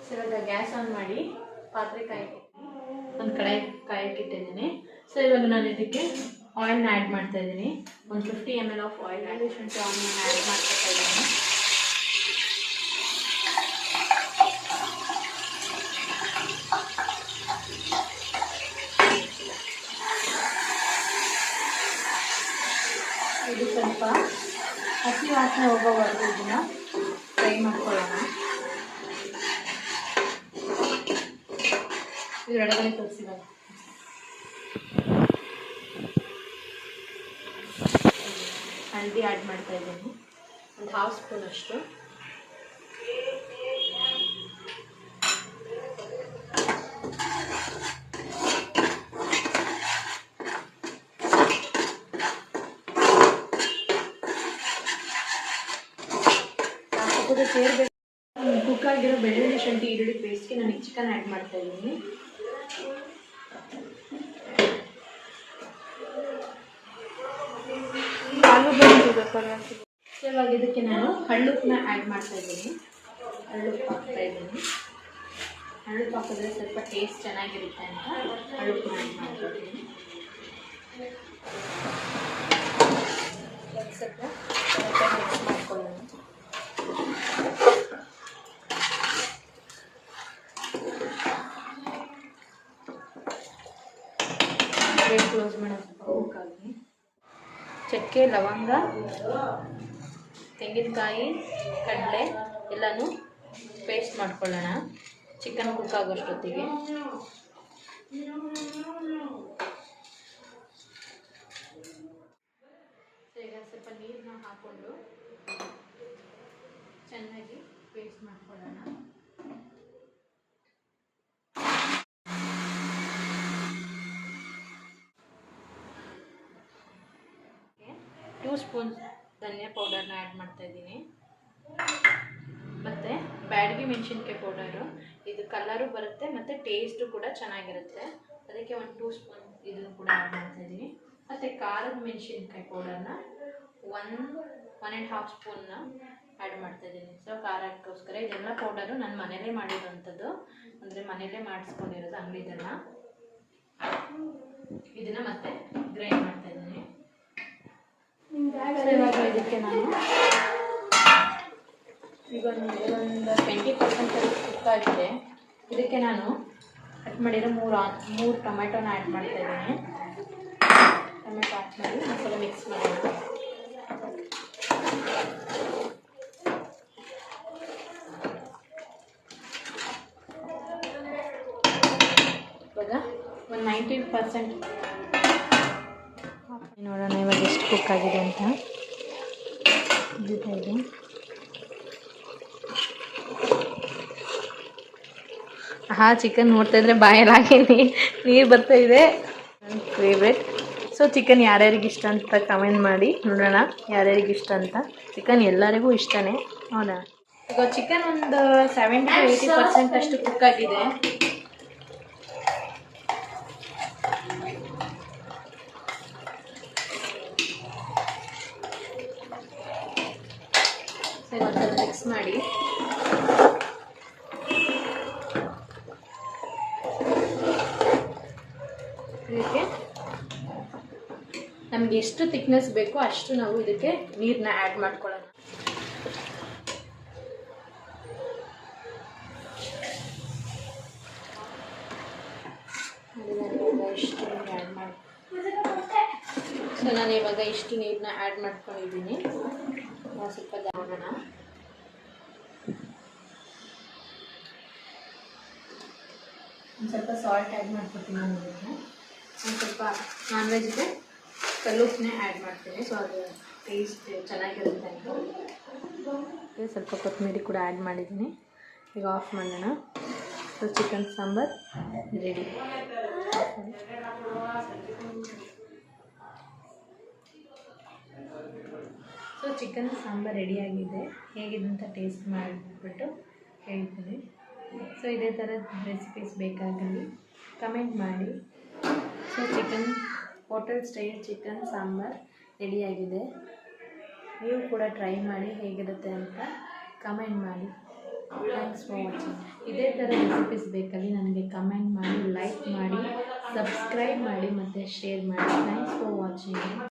So ಇವಾಗ gas on ಮಾಡಿ ಪಾತ್ರೆ ಕಾಯಕ್ಕಿದ್ದೀನಿ, ಒಂದು ಕಡಾಯಿ ಕಾಯಕ್ಕಿಟ್ಟಿದ್ದೀನಿ. ಸೊ ಇವಾಗ ನಾನು ಇದಕ್ಕೆ ಆಯಿಲ್ನ ಆ್ಯಡ್ ಮಾಡ್ತಾ ಇದ್ದೀನಿ. ಒಂದು 50 ml ಆಫ್ ಆಯಿಲ್ ಶುಂಠಿ ಆನಿಯನ್ ಆ್ಯಡ್ ಮಾಡ್ತಾ ಇದ್ದೀನಿ. ಇದು ಸ್ವಲ್ಪ ಹಸಿ ವಾಸನೆ ಹೋಗೋವರೆಗೂ ಇದನ್ನು ಫ್ರೈ ಮಾಡ್ಕೊಳ್ಳೋಣ. ಇದರೊಳಗಡೆ ತೋರಿಸಿದಾಗ ಹಳದಿ ಆ್ಯಡ್ ಮಾಡ್ತಾ ಇದ್ದೀನಿ, ಒಂದು 1/2 ಸ್ಪೂನ್ ಅಷ್ಟು. ಸೇರ್ಬೇಕು ಕುಕ್ ಆಗಿರೋ ಬೆಳ್ಳುಳ್ಳಿ ಶುಂಠಿ ಈರುಳ್ಳಿ ಪೇಸ್ಟ್ಗೆ ನಾನು ಚಿಕನ್ ಆ್ಯಡ್ ಮಾಡ್ತಾ ಇದ್ದೀನಿ. ಇವಾಗ ಇದಕ್ಕೆ ನಾನು ಹಳ್ಳುಪ್ಪನ್ನ ಆ್ಯಡ್ ಮಾಡ್ತಾ ಇದ್ದೀನಿ. ಹಳ್ಳುಪ್ಪು ಹಾಕ್ತಾ ಇದ್ದೀನಿ. ಹಳ್ಳುಪ್ಪು ಹಾಕಿದ್ರೆ ಸ್ವಲ್ಪ ಟೇಸ್ಟ್ ಚೆನ್ನಾಗಿರುತ್ತೆ ಅಂತ ಹಳ್ಳುಪ್ಪನ್ನ ಆ್ಯಡ್ ಮಾಡ್ತಾ ಇದ್ದೀನಿ. ಸ್ವಲ್ಪ ಮಿಕ್ಸ್ ಮಾಡ್ಕೊಳ್ಳೋಣ. ಕ್ಲೋಸ್ ಮಾಡೋಣ. ಕುಕ್ಕಾಗಿ ಚಕ್ಕೆ, ಲವಂಗ, ತೆಂಗಿನಕಾಯಿ, ಕಡಲೆ ಎಲ್ಲನೂ ಪೇಸ್ಟ್ ಮಾಡ್ಕೊಳ್ಳೋಣ ಚಿಕನ್ ಕುಕ್ ಆಗೋಷ್ಟೊತ್ತಿಗೆ. ಈಗ ಸ್ವಲ್ಪ ನೀರನ್ನ ಹಾಕ್ಕೊಂಡು ಚೆನ್ನಾಗಿ ಪೇಸ್ಟ್ ಮಾಡ್ಕೊಳ್ಳೋಣ. ಸ್ಪೂನ್ ಧನಿಯಾ ಪೌಡರ್ನ ಆ್ಯಡ್ ಮಾಡ್ತಾ ಇದ್ದೀನಿ. ಮತ್ತು ಬ್ಯಾಡಗಿ ಮೆಣಸಿನ್ಕಾಯಿ ಪೌಡರು, ಇದು ಕಲರು ಬರುತ್ತೆ ಮತ್ತು ಟೇಸ್ಟು ಕೂಡ ಚೆನ್ನಾಗಿರುತ್ತೆ. ಅದಕ್ಕೆ ಒಂದು 2 ಸ್ಪೂನ್ ಇದನ್ನು ಕೂಡ ಆ್ಯಡ್ ಮಾಡ್ತಾ ಇದ್ದೀನಿ. ಮತ್ತು ಖಾರದ ಮೆಣಸಿನ್ಕಾಯಿ ಪೌಡರ್ನ 1.5 ಸ್ಪೂನ್ನ ಆ್ಯಡ್ ಮಾಡ್ತಾ ಇದ್ದೀನಿ. ಸೊ ಖಾರಕ್ಕೋಸ್ಕರ ಇದೆಲ್ಲ ಪೌಡರು ನಾನು ಮನೇಲೇ ಮಾಡಿರೋವಂಥದ್ದು, ಅಂದರೆ ಮನೇಲೇ ಮಾಡಿಸ್ಕೊಂಡಿರೋದು, ಅಂಗಡಿದೆಲ್ಲ. ಇದನ್ನು ಮತ್ತೆ ಗ್ರೈಂಡ್ ಮಾಡ್ತಾ ಇದ್ದೀನಿ. ಇವಾಗ ಇದಕ್ಕೆ ನಾನು ಈಗ ಒಂದು 20% ಕುಕ್ ಆಗಿದೆ. ಇದಕ್ಕೆ ನಾನು ಕಟ್ ಮಾಡಿರೋ 3 ಟೊಮೆಟೊನ ಆ್ಯಡ್ ಮಾಡ್ತಾ ಇದ್ದೀನಿ. ಟೊಮೆಟೊ ಆ್ಯಡ್ ಮಾಡಿ ಮಸಾಲ ಮಿಕ್ಸ್ ಮಾಡೋಣ. ಇವಾಗ ಒಂದು 90% ನೋಡೋಣ ಇವಾಗ ಎಷ್ಟು ಕುಕ್ ಆಗಿದೆ ಅಂತ. ಇದು ಚಿಕನ್ ನೋಡ್ತಾ ಇದ್ರೆ ಬಾಯಲ್ಲಾಗಿ ನೀರು ಬರ್ತಾ ಇದೆ. ನನ್ನ ಫೇವ್ರೆಟ್. ಸೊ ಚಿಕನ್ ಯಾರ್ಯಾರಿಗೆ ಇಷ್ಟ ಅಂತ ಕಮೆಂಟ್ ಮಾಡಿ ನೋಡೋಣ, ಯಾರ್ಯಾರಿಗೆ ಇಷ್ಟ ಅಂತ. ಚಿಕನ್ ಎಲ್ಲರಿಗೂ ಇಷ್ಟನೇ. ಹೌದಾ, ಈಗ ಚಿಕನ್ ಒಂದು 70-80% ಅಷ್ಟು ಕುಕ್ ಆಗಿದೆ. ಮಿಕ್ಸ್ ಮಾಡಿ ಇದಕ್ಕೆ ನಮ್ಗೆ ಎಷ್ಟು ಥಿಕ್ನೆಸ್ ಬೇಕೋ ಅಷ್ಟು ನಾವು ಇದಕ್ಕೆ ನೀರನ್ನ ಆ್ಯಡ್ ಮಾಡ್ಕೊಳ್ಳೋಣ. ಸೊ ನಾನು ಇವಾಗ ಇಷ್ಟು ನೀರನ್ನ ಆ್ಯಡ್ ಮಾಡ್ಕೊಂಡಿದ್ದೀನಿ. ಸ್ವಲ್ಪ ನೋಡೋಣ. ಒಂದು ಸ್ವಲ್ಪ ಸಾಲ್ಟ್ ಆ್ಯಡ್ ಮಾಡ್ಕೊತೀನಿ ನಾನು. ಇದಕ್ಕೆ ಒಂದು ಸ್ವಲ್ಪ ನಾನ್ ವೆಜ್ಗೆ ಕಲ್ಲುಪ್ಪನ್ನೇ ಆ್ಯಡ್ ಮಾಡ್ತೀನಿ. ಸೊ ಅದು ಟೇಸ್ಟ್ ಚೆನ್ನಾಗಿರುತ್ತೆ ಅಂತ. ಸ್ವಲ್ಪ ಕೊತ್ತಂಬರಿ ಕೂಡ ಆ್ಯಡ್ ಮಾಡಿದ್ದೀನಿ. ಈಗ ಆಫ್ ಮಾಡೋಣ. So chicken sambar ready. So chicken sambar ರೆಡಿಯಾಗಿದೆ. ಹೇಗಿದೆ ಅಂತ ಟೇಸ್ಟ್ ಮಾಡಿಬಿಟ್ಟು ಹೇಳ್ತೀನಿ. ಸೊ ಇದೇ ಥರ ರೆಸಿಪೀಸ್ ಬೇಕಾಗಲಿ ಕಮೆಂಟ್ ಮಾಡಿ. So chicken hotel style chicken sambar ರೆಡಿಯಾಗಿದೆ. ನೀವು ಕೂಡ ಟ್ರೈ ಮಾಡಿ ಹೇಗಿರುತ್ತೆ ಅಂತ ಕಮೆಂಟ್ ಮಾಡಿ. Thanks for watching. ಇದೇ ಥರ ರೆಸಿಪೀಸ್ ಬೇಕಲ್ಲಿ ನನಗೆ ಕಮೆಂಟ್ ಮಾಡಿ, ಲೈಕ್ ಮಾಡಿ, ಸಬ್ಸ್ಕ್ರೈಬ್ ಮಾಡಿ ಮತ್ತು ಶೇರ್ ಮಾಡಿ. Thanks for watching.